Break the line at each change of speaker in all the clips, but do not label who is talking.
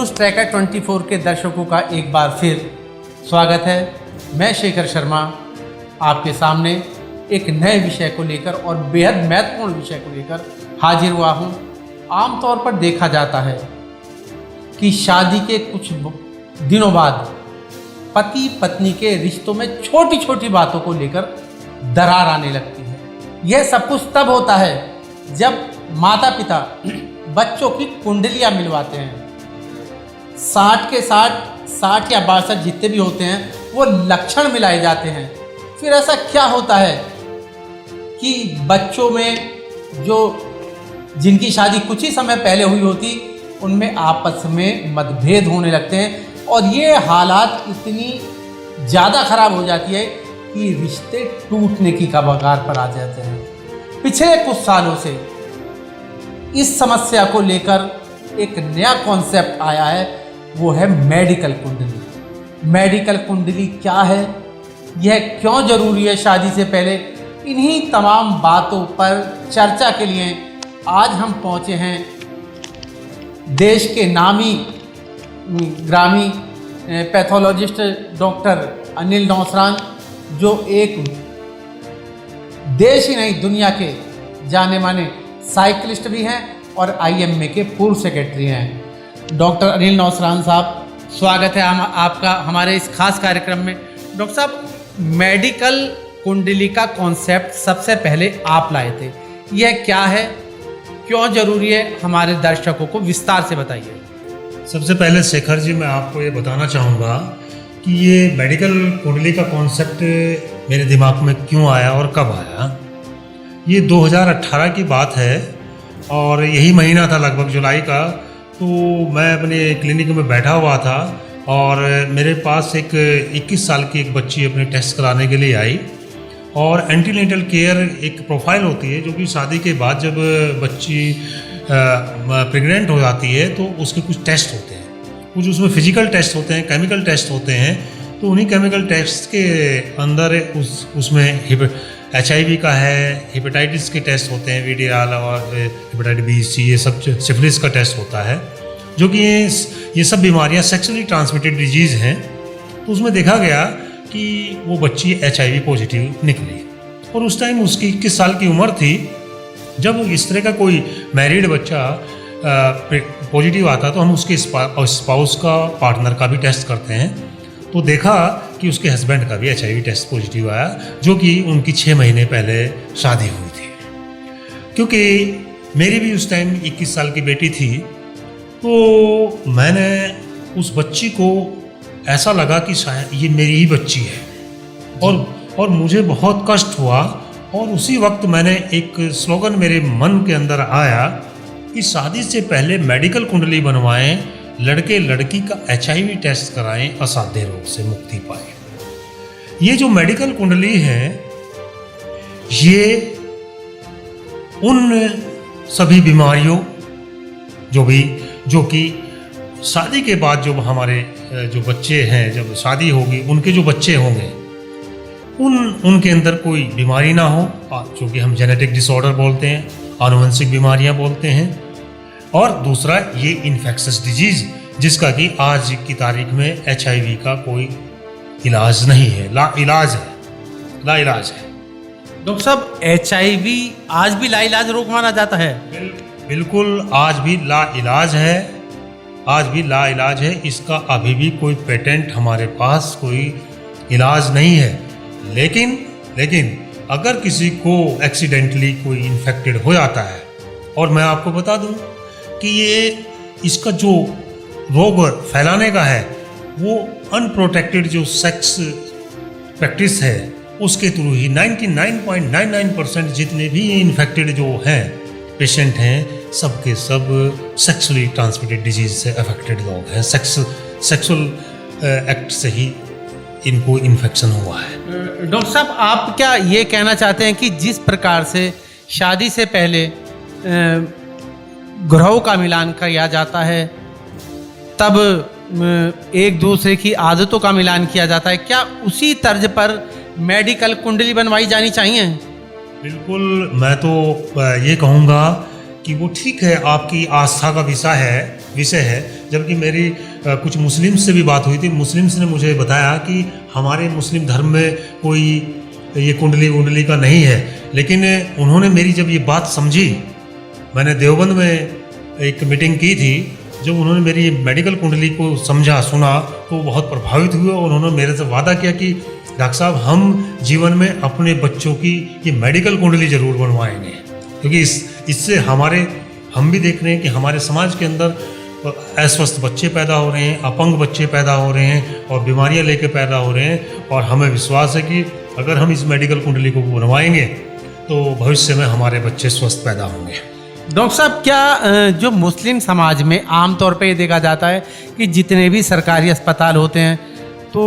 News tracker 24 के दर्शकों का एक बार फिर स्वागत है। मैं शेखर शर्मा आपके सामने एक नए विषय को लेकर और बेहद महत्वपूर्ण विषय को लेकर हाजिर हुआ हूँ। आमतौर पर देखा जाता है कि शादी के कुछ दिनों बाद पति पत्नी के रिश्तों में छोटी छोटी बातों को लेकर दरार आने लगती है। यह सब कुछ तब होता है जब माता पिता बच्चों की कुंडलियां मिलवाते हैं। 60 के 60 या 62 जितने भी होते हैं वो लक्षण मिलाए जाते हैं। फिर ऐसा क्या होता है कि बच्चों में जो जिनकी शादी कुछ ही समय पहले हुई होती उनमें आपस में मतभेद होने लगते हैं और ये हालात इतनी ज़्यादा खराब हो जाती है कि रिश्ते टूटने की कगार पर आ जाते हैं। पिछले कुछ सालों से इस समस्या को लेकर एक नया कॉन्सेप्ट आया है, वो है मेडिकल कुंडली। मेडिकल कुंडली क्या है, यह क्यों जरूरी है शादी से पहले, इन्हीं तमाम बातों पर चर्चा के लिए आज हम पहुंचे हैं देश के नामी ग्रामी पैथोलॉजिस्ट डॉक्टर अनिल नौसरान, जो एक देश ही नहीं दुनिया के जाने माने साइकिलिस्ट भी हैं और आईएमए के पूर्व सेक्रेटरी हैं। डॉक्टर अनिल नौसरान साहब, स्वागत है आपका हमारे इस खास कार्यक्रम में। डॉक्टर साहब, मेडिकल कुंडली का कॉन्सेप्ट सबसे पहले आप लाए थे, यह क्या है, क्यों जरूरी है, हमारे दर्शकों को विस्तार से बताइए।
सबसे पहले शेखर जी, मैं आपको ये बताना चाहूँगा कि ये मेडिकल कुंडली का कॉन्सेप्ट मेरे दिमाग में क्यों आया और कब आया। ये 2018 की बात है और यही महीना था लगभग जुलाई का। तो मैं अपने क्लिनिक में बैठा हुआ था और मेरे पास एक 21 साल की एक बच्ची अपने टेस्ट कराने के लिए आई। और एंटीनेटल केयर एक प्रोफाइल होती है जो कि शादी के बाद जब बच्ची प्रेग्नेंट हो जाती है तो उसके कुछ टेस्ट होते हैं, कुछ उसमें फिजिकल टेस्ट होते हैं, केमिकल टेस्ट होते हैं। तो उन्हीं केमिकल टेस्ट के अंदर उसमें HIV का है, हेपेटाइटिस के टेस्ट होते हैं, VDR और हेपेटाइटिस B, C, ये सब सिफिलिस का टेस्ट होता है, जो कि ये सब बीमारियां सेक्सुअली ट्रांसमिटेड डिजीज़ हैं। तो उसमें देखा गया कि वो बच्ची HIV पॉजिटिव निकली और उस टाइम उसकी 21 साल की उम्र थी। जब इस तरह का कोई मैरिड बच्चा पॉजिटिव आता तो हम उसके स्पाउस का, पार्टनर का भी टेस्ट करते हैं। तो देखा कि उसके हस्बैंड का भी HIV टेस्ट पॉजिटिव आया, जो कि उनकी 6 महीने पहले शादी हुई थी। क्योंकि मेरी भी उस टाइम 21 साल की बेटी थी, तो मैंने उस बच्ची को ऐसा लगा कि शायद ये मेरी ही बच्ची है और मुझे बहुत कष्ट हुआ। और उसी वक्त मैंने एक स्लोगन मेरे मन के अंदर आया कि शादी से पहले मेडिकल कुंडली बनवाएं, लड़के लड़की का HIV टेस्ट कराएं, असाध्य रोग से मुक्ति पाएं। ये जो मेडिकल कुंडली है, ये उन सभी बीमारियों जो कि शादी के बाद जो हमारे जो बच्चे हैं, जब शादी होगी उनके जो बच्चे होंगे उनके अंदर कोई बीमारी ना हो, जो कि हम जेनेटिक डिसऑर्डर बोलते हैं, आनुवंशिक बीमारियां बोलते हैं। और दूसरा ये इन्फेक्शस डिजीज, जिसका कि आज की तारीख में HIV का कोई इलाज नहीं है, लाइलाज है।
डॉक्टर साहब, HIV आज भी लाइलाज रोग माना जाता है?
बिल्कुल, आज भी लाइलाज है। इसका अभी भी कोई पेटेंट हमारे पास कोई इलाज नहीं है। लेकिन अगर किसी को एक्सीडेंटली कोई इन्फेक्टेड हो जाता है, और मैं आपको बता दूं कि इसका जो रोग फैलाने का है वो अनप्रोटेक्टेड जो सेक्स प्रैक्टिस है उसके थ्रू ही 99.99% जितने भी इन्फेक्टेड जो हैं पेशेंट हैं, सब के सब सेक्सुअली ट्रांसमिटेड डिजीज से अफेक्टेड लोग हैं। सेक्सुअल एक्ट से ही इनको इन्फेक्शन हुआ है।
डॉक्टर साहब, आप क्या ये कहना चाहते हैं कि जिस प्रकार से शादी से पहले ग्रहों का मिलान किया जाता है, तब एक दूसरे की आदतों का मिलान किया जाता है, क्या उसी तर्ज पर मेडिकल कुंडली बनवाई जानी चाहिए?
बिल्कुल, मैं तो ये कहूँगा कि वो ठीक है, आपकी आस्था का विषय है, जबकि मेरी कुछ मुस्लिम्स से भी बात हुई थी। मुस्लिम्स ने मुझे बताया कि हमारे मुस्लिम धर्म में कोई ये कुंडली वुंडली का नहीं है, लेकिन उन्होंने मेरी जब ये बात समझी, मैंने देवबंद में एक मीटिंग की थी, जब उन्होंने मेरी मेडिकल कुंडली को समझा सुना तो वो बहुत प्रभावित हुए और उन्होंने मेरे से वादा किया कि डॉक्टर साहब हम जीवन में अपने बच्चों की ये मेडिकल कुंडली ज़रूर बनवाएंगे, क्योंकि इससे हम भी देख रहे हैं कि हमारे समाज के अंदर अस्वस्थ बच्चे पैदा हो रहे हैं, अपंग बच्चे पैदा हो रहे हैं और बीमारियां लेके पैदा हो रहे हैं। और हमें विश्वास है कि अगर हम इस मेडिकल कुंडली को बनवाएंगे तो भविष्य में हमारे बच्चे स्वस्थ पैदा होंगे।
डॉक्टर साहब, क्या जो मुस्लिम समाज में आमतौर पे ये देखा जाता है कि जितने भी सरकारी अस्पताल होते हैं तो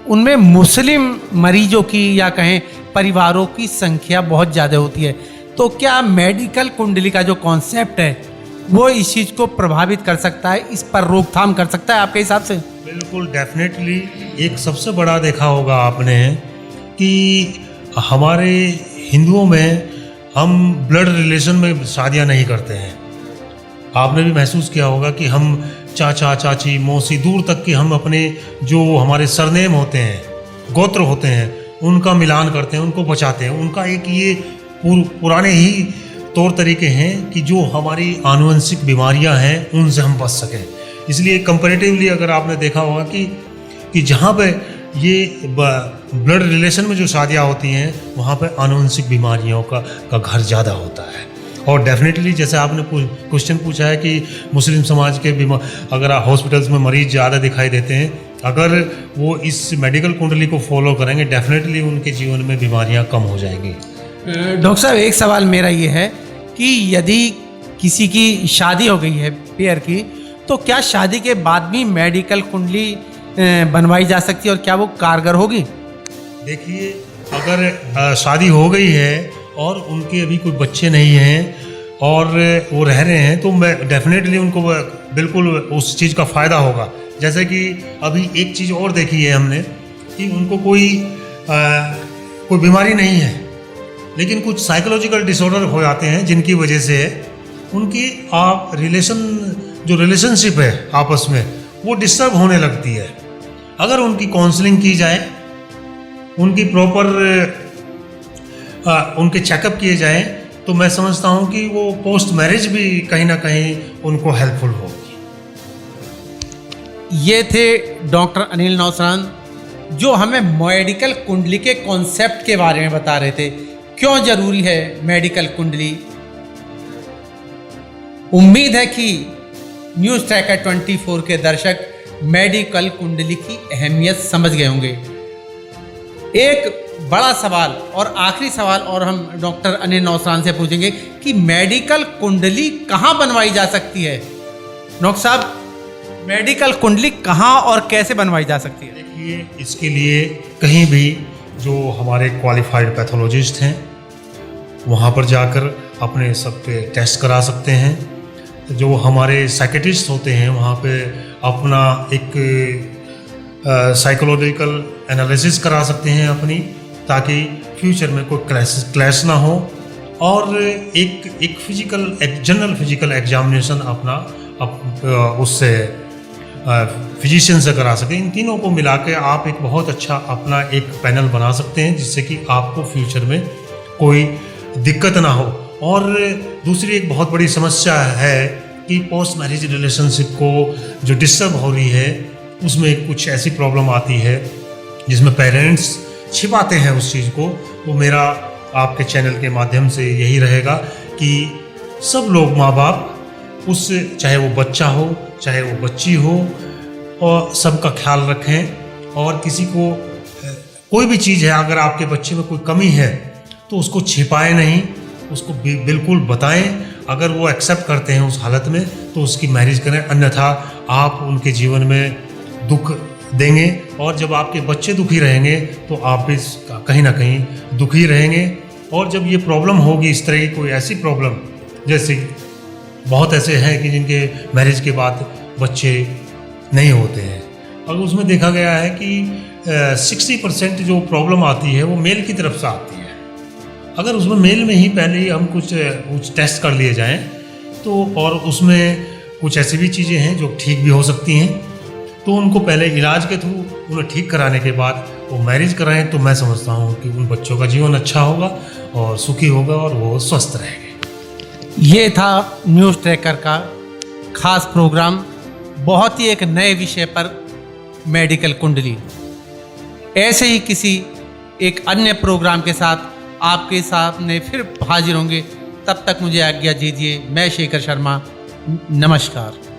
उनमें मुस्लिम मरीजों की या कहें परिवारों की संख्या बहुत ज़्यादा होती है, तो क्या मेडिकल कुंडली का जो कॉन्सेप्ट है वो इस चीज़ को प्रभावित कर सकता है, इस पर रोकथाम कर सकता है आपके हिसाब से?
बिल्कुल, डेफिनेटली। एक सबसे बड़ा देखा होगा आपने कि हमारे हिंदुओं में हम ब्लड रिलेशन में शादियां नहीं करते हैं। आपने भी महसूस किया होगा कि हम चाचा चाची मौसी दूर तक के हम अपने जो हमारे सरनेम होते हैं, गोत्र होते हैं, उनका मिलान करते हैं, उनको बचाते हैं। उनका एक ये पुराने ही तौर तरीके हैं कि जो हमारी आनुवंशिक बीमारियां हैं उनसे हम बच सकें। इसलिए कंपैरेटिवली अगर आपने देखा होगा कि जहाँ पे ये ब्लड रिलेशन में जो शादियाँ होती हैं वहाँ पे आनुवंशिक बीमारियों का घर ज़्यादा होता है। और डेफिनेटली जैसे आपने क्वेश्चन पूछा है कि मुस्लिम समाज के अगर हॉस्पिटल्स में मरीज ज़्यादा दिखाई देते हैं, अगर वो इस मेडिकल कुंडली को फॉलो करेंगे डेफिनेटली उनके जीवन में बीमारियाँ कम हो जाएंगी।
डॉक्टर साहब, एक सवाल मेरा ये है कि यदि किसी की शादी हो गई है पेयर की, तो क्या शादी के बाद भी मेडिकल कुंडली बनवाई जा सकती है और क्या वो कारगर होगी?
देखिए, अगर शादी हो गई है और उनके अभी कोई बच्चे नहीं हैं और वो रह रहे हैं तो मैं डेफिनेटली उनको बिल्कुल उस चीज़ का फ़ायदा होगा। जैसे कि अभी एक चीज़ और देखी है हमने कि उनको कोई बीमारी नहीं है, लेकिन कुछ साइकोलॉजिकल डिसऑर्डर हो जाते हैं जिनकी वजह से उनकी रिलेशनशिप है आपस में वो डिस्टर्ब होने लगती है। अगर उनकी काउंसलिंग की जाए, उनकी प्रॉपर उनके चेकअप किए जाए, तो मैं समझता हूं कि वो पोस्ट मैरिज भी कहीं ना कहीं उनको हेल्पफुल होगी।
ये थे डॉक्टर अनिल नौसरान जो हमें मेडिकल कुंडली के कॉन्सेप्ट के बारे में बता रहे थे, क्यों जरूरी है मेडिकल कुंडली। उम्मीद है कि न्यूज़ ट्रैकर 24 के दर्शक मेडिकल कुंडली की अहमियत समझ गए होंगे। एक बड़ा सवाल और आखिरी सवाल और हम डॉक्टर अनिल नौसरान से पूछेंगे कि मेडिकल कुंडली कहाँ बनवाई जा सकती है। डॉक्टर साहब, मेडिकल कुंडली कहाँ और कैसे बनवाई जा सकती है?
देखिए, इसके लिए कहीं भी जो हमारे क्वालिफाइड पैथोलॉजिस्ट हैं वहाँ पर जाकर अपने सब पे टेस्ट करा सकते हैं। जो हमारे साइकेट्रिस्ट होते हैं वहाँ पे अपना एक साइकोलॉजिकल एनालिसिस करा सकते हैं अपनी, ताकि फ्यूचर में कोई क्लैश ना हो। और एक जनरल फिजिकल एग्जामिनेशन अपना उससे फिजिशियन से करा सकें। इन तीनों को मिला के आप एक बहुत अच्छा अपना एक पैनल बना सकते हैं जिससे कि आपको फ्यूचर में कोई दिक्कत ना हो। और दूसरी एक बहुत बड़ी समस्या है कि पोस्ट मैरिज रिलेशनशिप को जो डिस्टर्ब हो रही है उसमें कुछ ऐसी प्रॉब्लम आती है जिसमें पेरेंट्स छिपाते हैं उस चीज़ को। तो मेरा आपके चैनल के माध्यम से यही रहेगा कि सब लोग माँ बाप उस चाहे वो बच्चा हो चाहे वो बच्ची हो और सबका ख्याल रखें। और किसी को कोई भी चीज़ है, अगर आपके बच्चे में कोई कमी है तो उसको छिपाएं नहीं, उसको बिल्कुल बताएं। अगर वो एक्सेप्ट करते हैं उस हालत में तो उसकी मैरिज करें, अन्यथा आप उनके जीवन में दुख देंगे। और जब आपके बच्चे दुखी रहेंगे तो आप भी कहीं ना कहीं दुखी रहेंगे। और जब ये प्रॉब्लम होगी, इस तरह की कोई ऐसी प्रॉब्लम, जैसे बहुत ऐसे हैं कि जिनके मैरिज के बाद बच्चे नहीं होते हैं, और उसमें देखा गया है कि 60% जो प्रॉब्लम आती है वो मेल की तरफ से आती है। अगर उसमें मेल में ही पहले ही हम कुछ टेस्ट कर लिए जाएं तो, और उसमें कुछ ऐसी भी चीज़ें हैं जो ठीक भी हो सकती हैं, तो उनको पहले इलाज के थ्रू उन्हें ठीक कराने के बाद वो मैरिज कराएं, तो मैं समझता हूँ कि उन बच्चों का जीवन अच्छा होगा और सुखी होगा और वो स्वस्थ रहेंगे।
ये था न्यूज़ ट्रैकर का खास प्रोग्राम, बहुत ही एक नए विषय पर, मेडिकल कुंडली। ऐसे ही किसी एक अन्य प्रोग्राम के साथ आपके सामने फिर हाजिर होंगे। तब तक मुझे आज्ञा दीजिए। मैं शेखर शर्मा, नमस्कार।